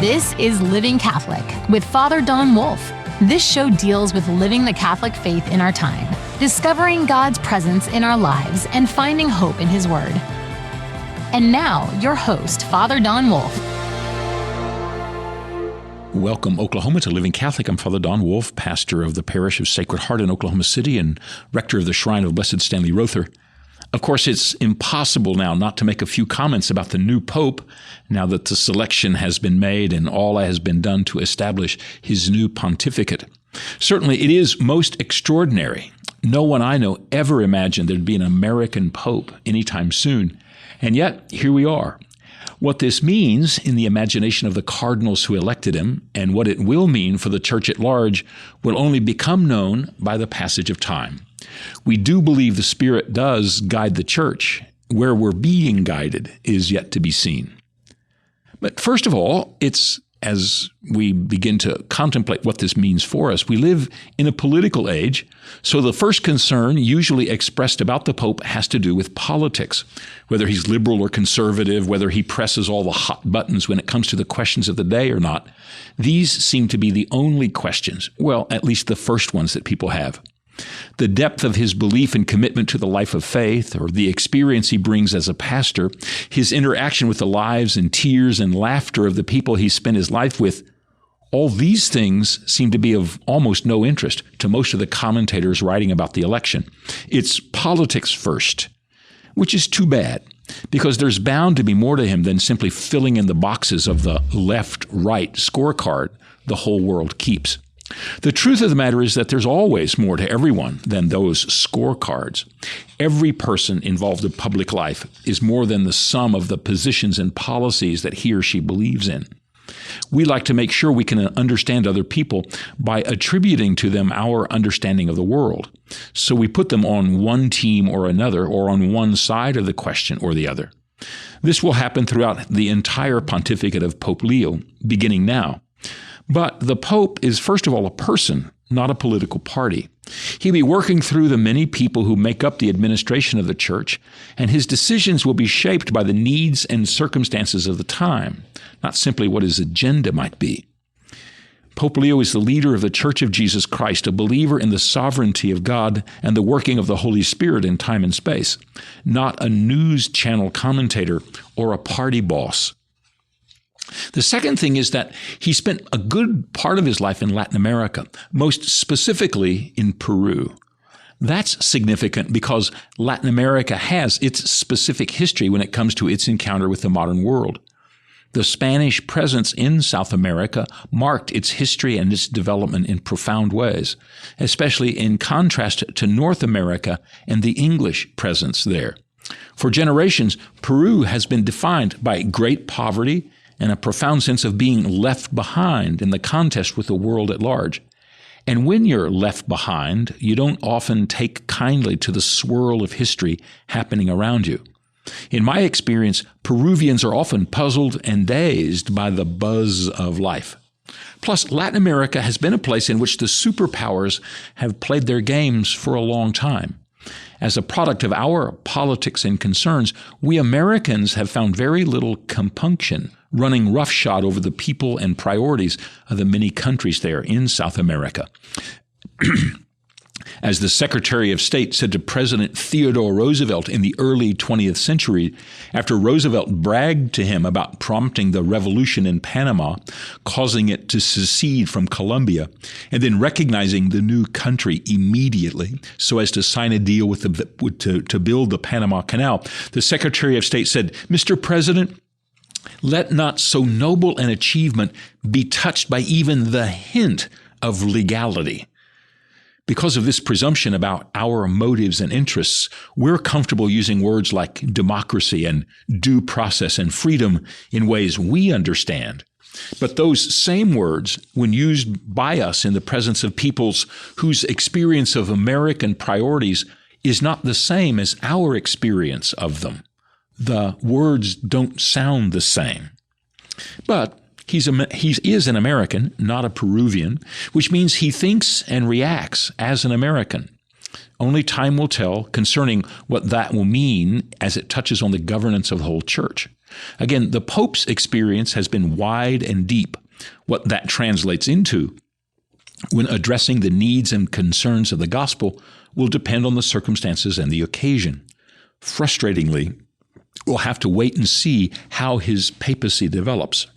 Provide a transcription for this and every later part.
This is Living Catholic with Father Don Wolf. This show deals with living the Catholic faith in our time, discovering God's presence in our lives, and finding hope in His Word. And now, your host, Father Don Wolf. Welcome, Oklahoma, to Living Catholic. I'm Father Don Wolf, pastor of the parish of Sacred Heart in Oklahoma City and rector of the Shrine of Blessed Stanley Rother. Of course, it's impossible now not to make a few comments about the new Pope now that the selection has been made and all has been done to establish his new pontificate. Certainly, it is most extraordinary. No one I know ever imagined there'd be an American Pope anytime soon. And yet, here we are. What this means in the imagination of the cardinals who elected him and what it will mean for the church at large will only become known by the passage of time. We do believe the Spirit does guide the church. Where we're being guided is yet to be seen. But first of all, it's as we begin to contemplate what this means for us, we live in a political age, so the first concern usually expressed about the Pope has to do with politics, whether he's liberal or conservative, whether he presses all the hot buttons when it comes to the questions of the day or not. These seem to be the only questions, well, at least the first ones that people have. The depth of his belief and commitment to the life of faith, or the experience he brings as a pastor, his interaction with the lives and tears and laughter of the people he spent his life with, all these things seem to be of almost no interest to most of the commentators writing about the election. It's politics first, which is too bad, because there's bound to be more to him than simply filling in the boxes of the left-right scorecard the whole world keeps. The truth of the matter is that there's always more to everyone than those scorecards. Every person involved in public life is more than the sum of the positions and policies that he or she believes in. We like to make sure we can understand other people by attributing to them our understanding of the world. So we put them on one team or another, or on one side of the question or the other. This will happen throughout the entire pontificate of Pope Leo, beginning now. But the Pope is, first of all, a person, not a political party. He'll be working through the many people who make up the administration of the church, and his decisions will be shaped by the needs and circumstances of the time, not simply what his agenda might be. Pope Leo is the leader of the Church of Jesus Christ, a believer in the sovereignty of God and the working of the Holy Spirit in time and space, not a news channel commentator or a party boss. The second thing is that he spent a good part of his life in Latin America, most specifically in Peru. That's significant because Latin America has its specific history when it comes to its encounter with the modern world. The Spanish presence in South America marked its history and its development in profound ways, especially in contrast to North America and the English presence there. For generations, Peru has been defined by great poverty and a profound sense of being left behind in the contest with the world at large. And when you're left behind, you don't often take kindly to the swirl of history happening around you. In my experience, Peruvians are often puzzled and dazed by the buzz of life. Plus, Latin America has been a place in which the superpowers have played their games for a long time. As a product of our politics and concerns, we Americans have found very little compunction running roughshod over the people and priorities of the many countries there in South America. As the Secretary of State said to President Theodore Roosevelt in the early 20th century, after Roosevelt bragged to him about prompting the revolution in Panama, causing it to secede from Colombia, and then recognizing the new country immediately so as to sign a deal with to build the Panama Canal, the Secretary of State said, "Mr. President, let not so noble an achievement be touched by even the hint of legality." Because of this presumption about our motives and interests, we're comfortable using words like democracy and due process and freedom in ways we understand. But those same words, when used by us in the presence of peoples whose experience of American priorities is not the same as our experience of them, the words don't sound the same. But he is an American, not a Peruvian, which means he thinks and reacts as an American. Only time will tell concerning what that will mean as it touches on the governance of the whole church. Again, the Pope's experience has been wide and deep. What that translates into when addressing the needs and concerns of the gospel will depend on the circumstances and the occasion. Frustratingly, we'll have to wait and see how his papacy develops.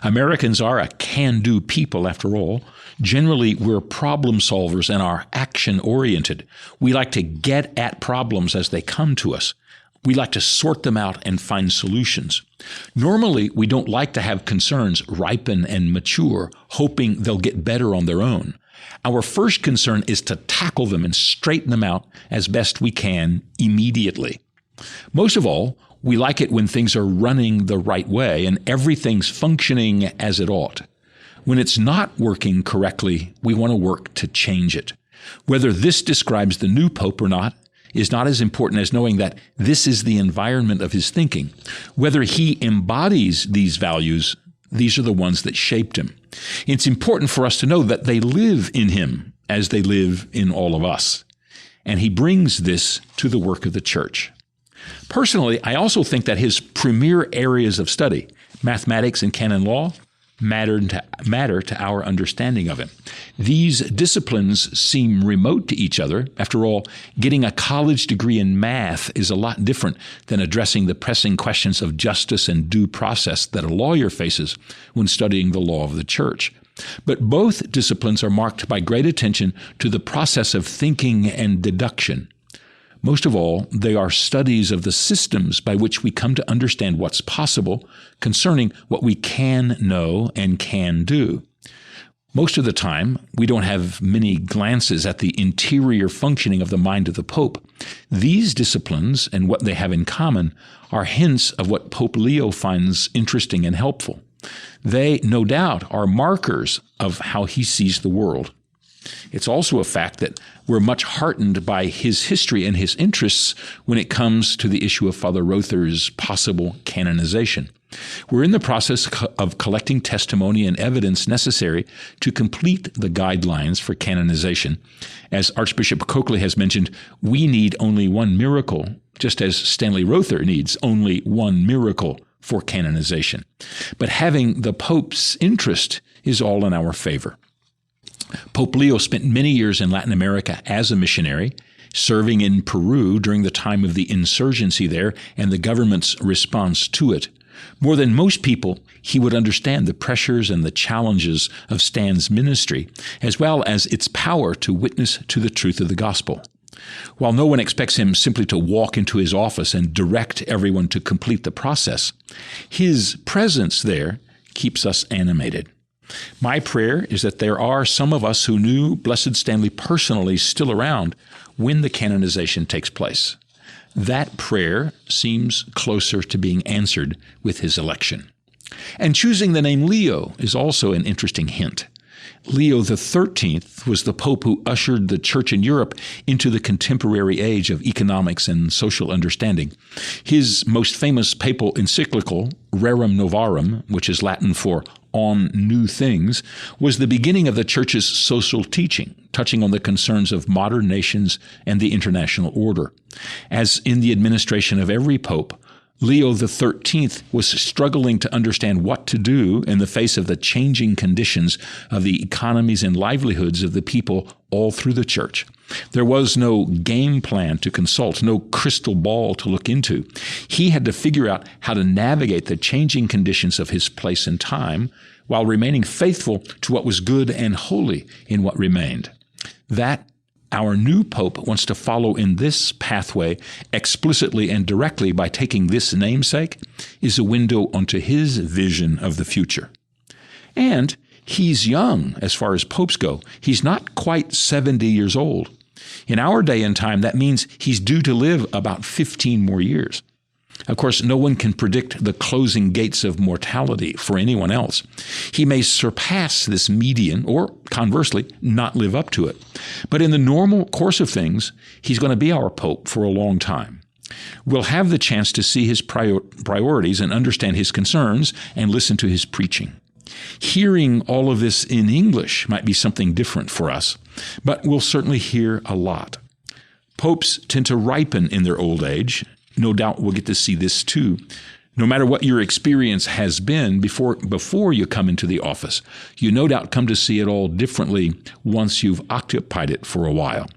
Americans are a can-do people, after all. Generally, we're problem solvers and are action-oriented. We like to get at problems as they come to us. We like to sort them out and find solutions. Normally, we don't like to have concerns ripen and mature, hoping they'll get better on their own. Our first concern is to tackle them and straighten them out as best we can immediately. Most of all, we like it when things are running the right way and everything's functioning as it ought. When it's not working correctly, we want to work to change it. Whether this describes the new pope or not is not as important as knowing that this is the environment of his thinking. Whether he embodies these values, these are the ones that shaped him. It's important for us to know that they live in him as they live in all of us. And he brings this to the work of the church. Personally, I also think that his premier areas of study, mathematics and canon law, matter to our understanding of him. These disciplines seem remote to each other. After all, getting a college degree in math is a lot different than addressing the pressing questions of justice and due process that a lawyer faces when studying the law of the church. But both disciplines are marked by great attention to the process of thinking and deduction. Most of all, they are studies of the systems by which we come to understand what's possible concerning what we can know and can do. Most of the time, we don't have many glances at the interior functioning of the mind of the Pope. These disciplines and what they have in common are hints of what Pope Leo finds interesting and helpful. They, no doubt, are markers of how he sees the world. It's also a fact that we're much heartened by his history and his interests when it comes to the issue of Father Rother's possible canonization. We're in the process of collecting testimony and evidence necessary to complete the guidelines for canonization. As Archbishop Coakley has mentioned, we need only one miracle, just as Stanley Rother needs only one miracle for canonization. But having the Pope's interest is all in our favor. Pope Leo spent many years in Latin America as a missionary, serving in Peru during the time of the insurgency there and the government's response to it. More than most people, he would understand the pressures and the challenges of Stan's ministry, as well as its power to witness to the truth of the gospel. While no one expects him simply to walk into his office and direct everyone to complete the process, his presence there keeps us animated. My prayer is that there are some of us who knew Blessed Stanley personally still around when the canonization takes place. That prayer seems closer to being answered with his election. And choosing the name Leo is also an interesting hint. Leo XIII was the pope who ushered the church in Europe into the contemporary age of economics and social understanding. His most famous papal encyclical, Rerum Novarum, which is Latin for On New Things, was the beginning of the church's social teaching, touching on the concerns of modern nations and the international order. As in the administration of every pope, Leo XIII was struggling to understand what to do in the face of the changing conditions of the economies and livelihoods of the people all through the church. There was no game plan to consult, no crystal ball to look into. He had to figure out how to navigate the changing conditions of his place and time while remaining faithful to what was good and holy in what remained. That our new pope wants to follow in this pathway explicitly and directly by taking this namesake is a window onto his vision of the future. And he's young as far as popes go. He's not quite 70 years old. In our day and time, that means he's due to live about 15 more years. Of course, no one can predict the closing gates of mortality for anyone else. He may surpass this median or, conversely, not live up to it. But in the normal course of things, he's going to be our pope for a long time. We'll have the chance to see his priorities and understand his concerns and listen to his preaching. Hearing all of this in English might be something different for us, but we'll certainly hear a lot. Popes tend to ripen in their old age. No doubt we'll get to see this too. No matter what your experience has been before you come into the office, you no doubt come to see it all differently once you've occupied it for a while.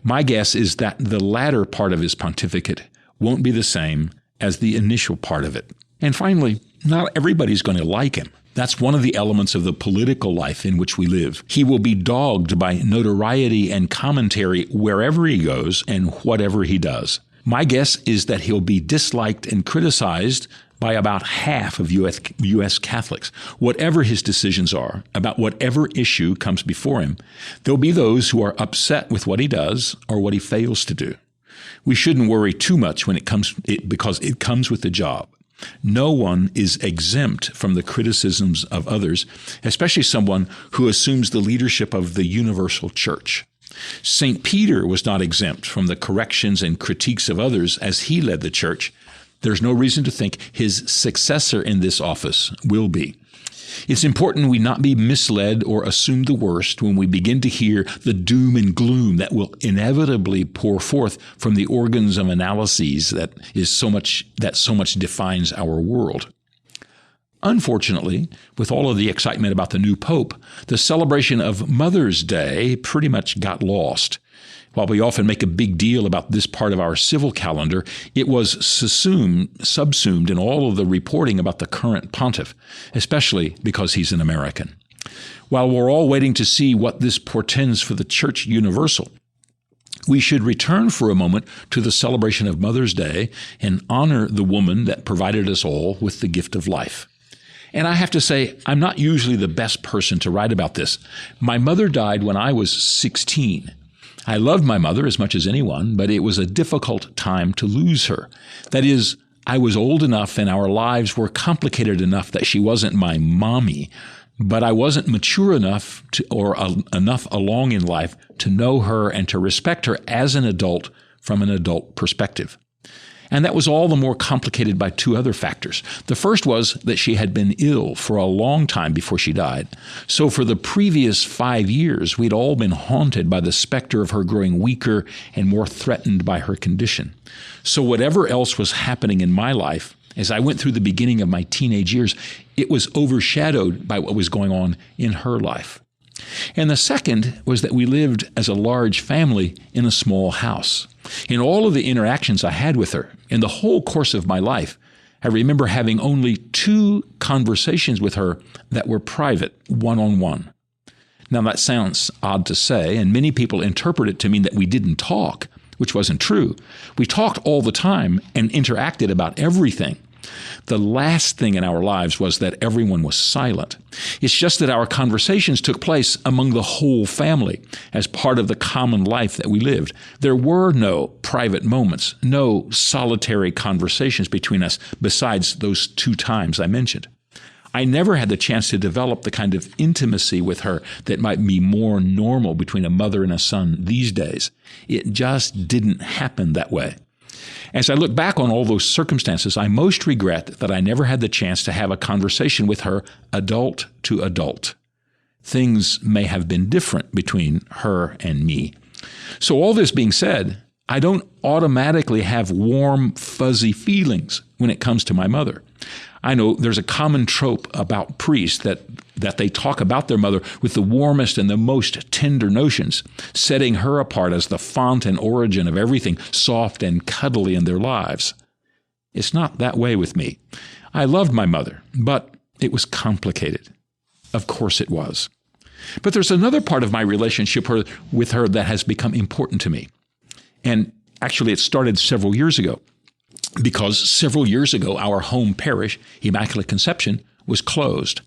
My guess is that the latter part of his pontificate won't be the same as the initial part of it. And finally, not everybody's going to like him. That's one of the elements of the political life in which we live. He will be dogged by notoriety and commentary wherever he goes and whatever he does. My guess is that he'll be disliked and criticized by about half of U.S. Catholics. Whatever his decisions are, about whatever issue comes before him, there'll be those who are upset with what he does or what he fails to do. We shouldn't worry too much because it comes with the job. No one is exempt from the criticisms of others, especially someone who assumes the leadership of the universal church. St. Peter was not exempt from the corrections and critiques of others as he led the church. There's no reason to think his successor in this office will be. It's important we not be misled or assume the worst when we begin to hear the doom and gloom that will inevitably pour forth from the organs of analyses that so much defines our world. Unfortunately, with all of the excitement about the new pope, the celebration of Mother's Day pretty much got lost. While we often make a big deal about this part of our civil calendar, it was subsumed in all of the reporting about the current pontiff, especially because he's an American. While we're all waiting to see what this portends for the Church Universal, we should return for a moment to the celebration of Mother's Day and honor the woman that provided us all with the gift of life. And I have to say, I'm not usually the best person to write about this. My mother died when I was 16. I loved my mother as much as anyone, but it was a difficult time to lose her. That is, I was old enough and our lives were complicated enough that she wasn't my mommy, but I wasn't mature enough enough along in life to know her and to respect her as an adult from an adult perspective. And that was all the more complicated by two other factors. The first was that she had been ill for a long time before she died. So for the previous 5 years, we'd all been haunted by the specter of her growing weaker and more threatened by her condition. So whatever else was happening in my life, as I went through the beginning of my teenage years, it was overshadowed by what was going on in her life. And the second was that we lived as a large family in a small house. In all of the interactions I had with her, in the whole course of my life, I remember having only 2 conversations with her that were private, one-on-one. Now that sounds odd to say, and many people interpret it to mean that we didn't talk, which wasn't true. We talked all the time and interacted about everything. The last thing in our lives was that everyone was silent. It's just that our conversations took place among the whole family as part of the common life that we lived. There were no private moments, no solitary conversations between us besides those 2 times I mentioned. I never had the chance to develop the kind of intimacy with her that might be more normal between a mother and a son these days. It just didn't happen that way. As I look back on all those circumstances, I most regret that I never had the chance to have a conversation with her adult to adult. Things may have been different between her and me. So all this being said, I don't automatically have warm, fuzzy feelings when it comes to my mother. I know there's a common trope about priests that they talk about their mother with the warmest and the most tender notions, setting her apart as the font and origin of everything soft and cuddly in their lives. It's not that way with me. I loved my mother, but it was complicated. Of course it was. But there's another part of my relationship with her that has become important to me. And actually it started several years ago. Because several years ago, our home parish, Immaculate Conception, was closed.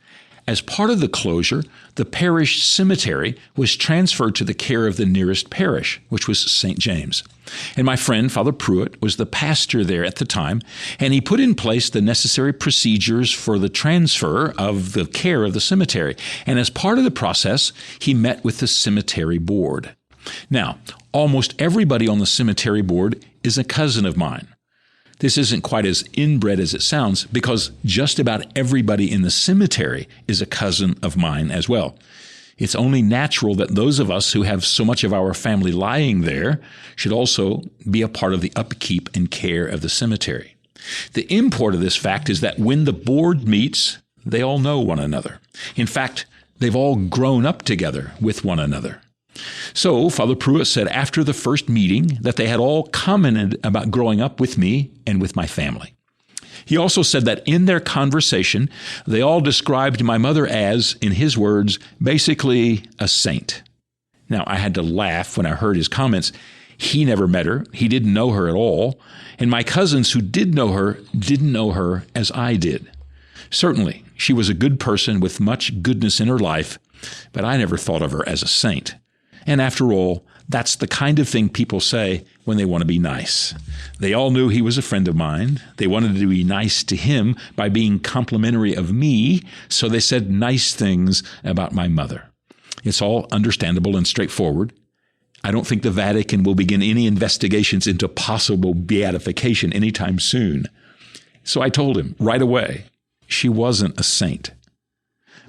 As part of the closure, the parish cemetery was transferred to the care of the nearest parish, which was St. James. And my friend, Father Pruitt, was the pastor there at the time, and he put in place the necessary procedures for the transfer of the care of the cemetery. And as part of the process, he met with the cemetery board. Now, almost everybody on the cemetery board is a cousin of mine. This isn't quite as inbred as it sounds, because just about everybody in the cemetery is a cousin of mine as well. It's only natural that those of us who have so much of our family lying there should also be a part of the upkeep and care of the cemetery. The import of this fact is that when the board meets, they all know one another. In fact, they've all grown up together with one another. So Father Pruitt said after the first meeting that they had all commented about growing up with me and with my family. He also said that in their conversation, they all described my mother as, in his words, basically a saint. Now, I had to laugh when I heard his comments. He never met her. He didn't know her at all. And my cousins who did know her didn't know her as I did. Certainly, she was a good person with much goodness in her life, but I never thought of her as a saint. And after all, that's the kind of thing people say when they want to be nice. They all knew he was a friend of mine. They wanted to be nice to him by being complimentary of me, so they said nice things about my mother. It's all understandable and straightforward. I don't think the Vatican will begin any investigations into possible beatification anytime soon. So I told him right away, she wasn't a saint.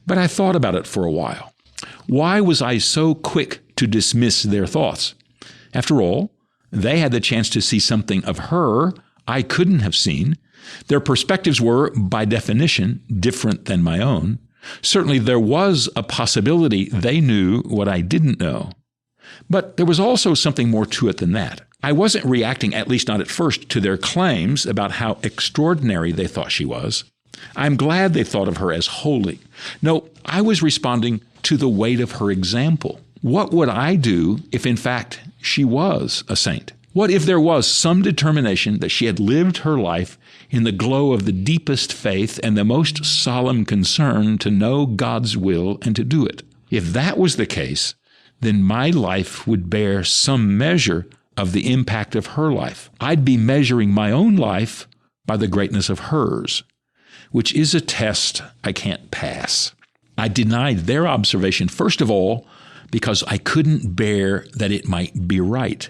But I thought about it for a while. Why was I so quick to dismiss their thoughts? After all, they had the chance to see something of her I couldn't have seen. Their perspectives were, by definition, different than my own. Certainly there was a possibility they knew what I didn't know. But there was also something more to it than that. I wasn't reacting, at least not at first, to their claims about how extraordinary they thought she was. I'm glad they thought of her as holy. No, I was responding to the weight of her example. What would I do if, in fact, she was a saint? What if there was some determination that she had lived her life in the glow of the deepest faith and the most solemn concern to know God's will and to do it? If that was the case, then my life would bear some measure of the impact of her life. I'd be measuring my own life by the greatness of hers, which is a test I can't pass. I denied their observation, first of all, because I couldn't bear that it might be right.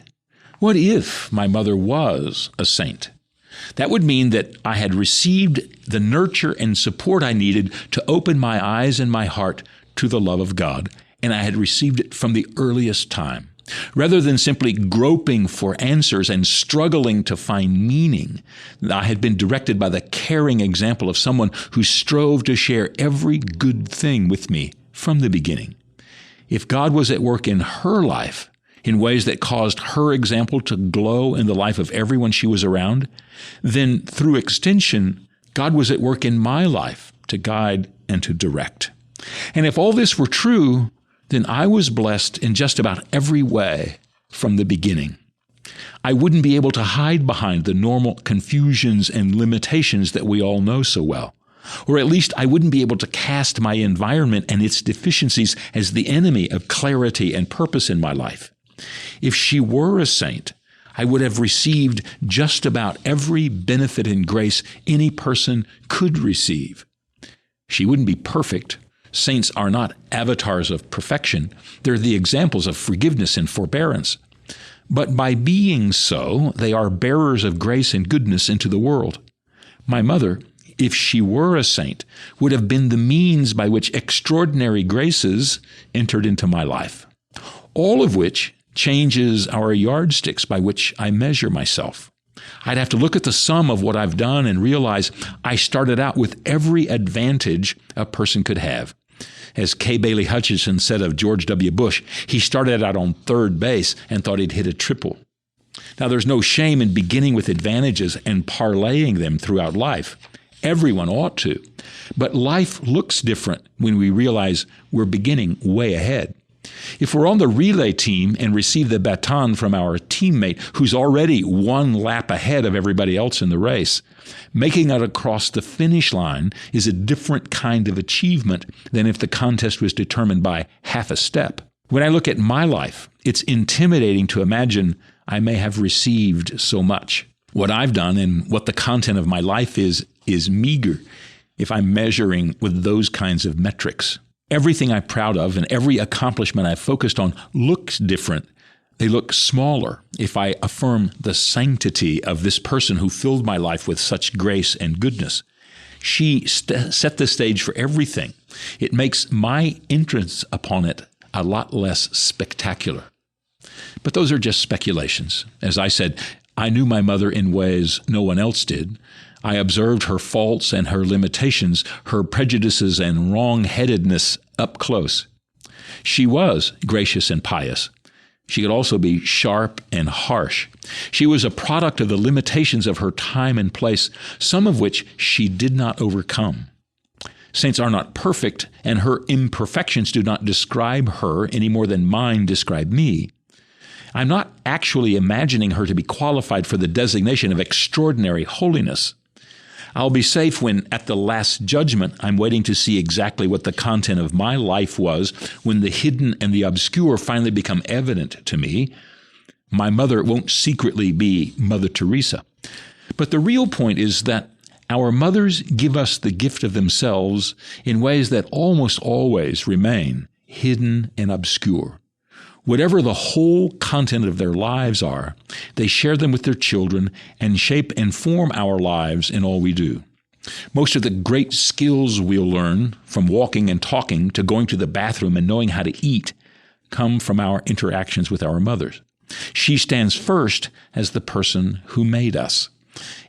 What if my mother was a saint? That would mean that I had received the nurture and support I needed to open my eyes and my heart to the love of God, and I had received it from the earliest time. Rather than simply groping for answers and struggling to find meaning, I had been directed by the caring example of someone who strove to share every good thing with me from the beginning. If God was at work in her life in ways that caused her example to glow in the life of everyone she was around, then through extension, God was at work in my life to guide and to direct. And if all this were true, then I was blessed in just about every way from the beginning. I wouldn't be able to hide behind the normal confusions and limitations that we all know so well. Or at least I wouldn't be able to cast my environment and its deficiencies as the enemy of clarity and purpose in my life. If she were a saint, I would have received just about every benefit and grace any person could receive. She wouldn't be perfect. Saints are not avatars of perfection. They're the examples of forgiveness and forbearance. But by being so, they are bearers of grace and goodness into the world. My mother, if she were a saint, would have been the means by which extraordinary graces entered into my life, all of which changes our yardsticks by which I measure myself. I'd have to look at the sum of what I've done and realize I started out with every advantage a person could have. As K. Bailey Hutchison said of George W. Bush, he started out on third base and thought he'd hit a triple. Now, there's no shame in beginning with advantages and parlaying them throughout life. Everyone ought to. But life looks different when we realize we're beginning way ahead. If we're on the relay team and receive the baton from our teammate who's already one lap ahead of everybody else in the race, making it across the finish line is a different kind of achievement than if the contest was determined by half a step. When I look at my life, it's intimidating to imagine I may have received so much. What I've done and what the content of my life is meager if I'm measuring with those kinds of metrics. Everything I'm proud of and every accomplishment I've focused on looks different They look smaller if I affirm the sanctity of this person who filled my life with such grace and goodness. She set the stage for everything. It makes my entrance upon it a lot less spectacular. But those are just speculations. As I said, I knew my mother in ways no one else did. I observed her faults and her limitations, her prejudices and wrong-headedness up close. She was gracious and pious. She could also be sharp and harsh. She was a product of the limitations of her time and place, some of which she did not overcome. Saints are not perfect, and her imperfections do not describe her any more than mine describe me. I'm not actually imagining her to be qualified for the designation of extraordinary holiness. I'll be safe when, at the last judgment, I'm waiting to see exactly what the content of my life was when the hidden and the obscure finally become evident to me. My mother won't secretly be Mother Teresa. But the real point is that our mothers give us the gift of themselves in ways that almost always remain hidden and obscure. Whatever the whole content of their lives are, they share them with their children and shape and form our lives in all we do. Most of the great skills we'll learn, from walking and talking to going to the bathroom and knowing how to eat, come from our interactions with our mothers. She stands first as the person who made us,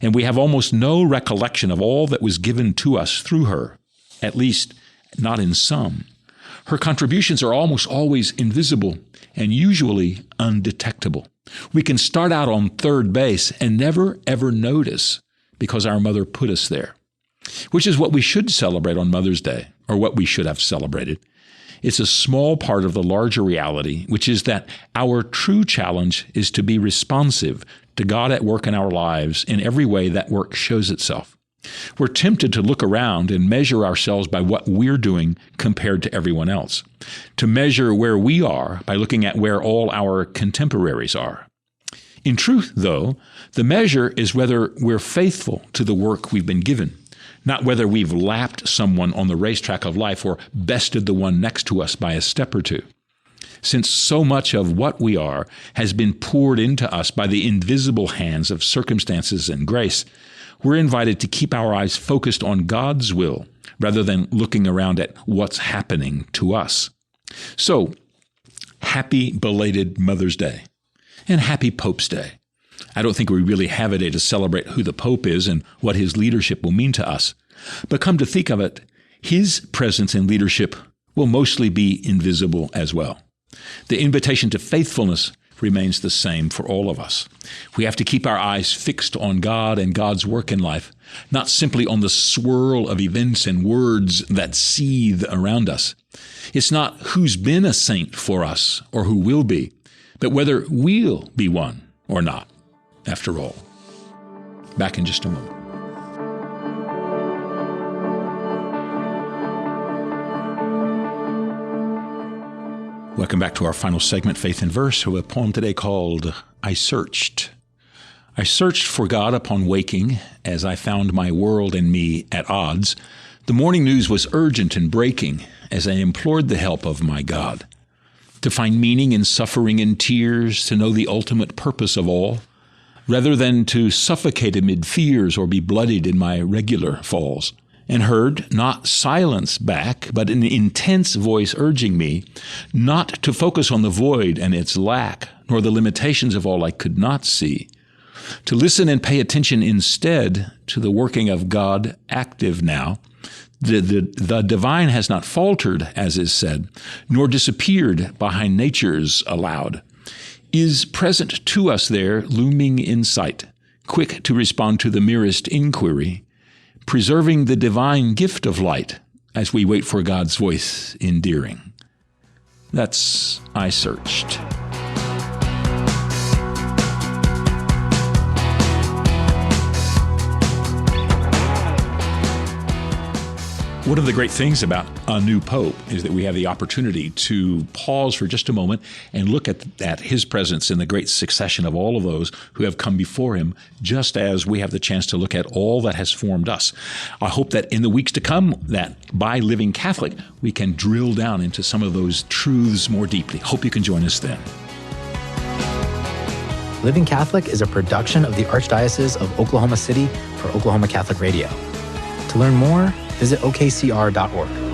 and we have almost no recollection of all that was given to us through her, at least not in sum. Her contributions are almost always invisible and usually undetectable. We can start out on third base and never, ever notice because our mother put us there, which is what we should celebrate on Mother's Day, or what we should have celebrated. It's a small part of the larger reality, which is that our true challenge is to be responsive to God at work in our lives in every way that work shows itself. We're tempted to look around and measure ourselves by what we're doing compared to everyone else, to measure where we are by looking at where all our contemporaries are. In truth, though, the measure is whether we're faithful to the work we've been given, not whether we've lapped someone on the racetrack of life or bested the one next to us by a step or two. Since so much of what we are has been poured into us by the invisible hands of circumstances and grace, we're invited to keep our eyes focused on God's will rather than looking around at what's happening to us. So, happy belated Mother's Day and happy Pope's Day. I don't think we really have a day to celebrate who the Pope is and what his leadership will mean to us. But come to think of it, his presence and leadership will mostly be invisible as well. The invitation to faithfulness remains the same for all of us. We have to keep our eyes fixed on God and God's work in life, not simply on the swirl of events and words that seethe around us. It's not who's been a saint for us or who will be, but whether we'll be one or not, after all. Back in just a moment. Welcome back to our final segment, Faith in Verse, with a poem today called I Searched. I searched for God upon waking, as I found my world and me at odds. The morning news was urgent and breaking, as I implored the help of my God. To find meaning in suffering and tears, to know the ultimate purpose of all, rather than to suffocate amid fears or be bloodied in my regular falls. And heard not silence back, but an intense voice urging me not to focus on the void and its lack, nor the limitations of all I could not see, to listen and pay attention instead to the working of God active now. The divine has not faltered, as is said, nor disappeared behind nature's allowed, is present to us there, looming in sight, quick to respond to the merest inquiry, preserving the divine gift of light as we wait for God's voice endearing. That's I Searched. One of the great things about a new pope is that we have the opportunity to pause for just a moment and look at his presence in the great succession of all of those who have come before him, just as we have the chance to look at all that has formed us. I hope that in the weeks to come, that by living Catholic, we can drill down into some of those truths more deeply. Hope you can join us then. Living Catholic is a production of the Archdiocese of Oklahoma City for Oklahoma Catholic Radio. To learn more, visit okcr.org.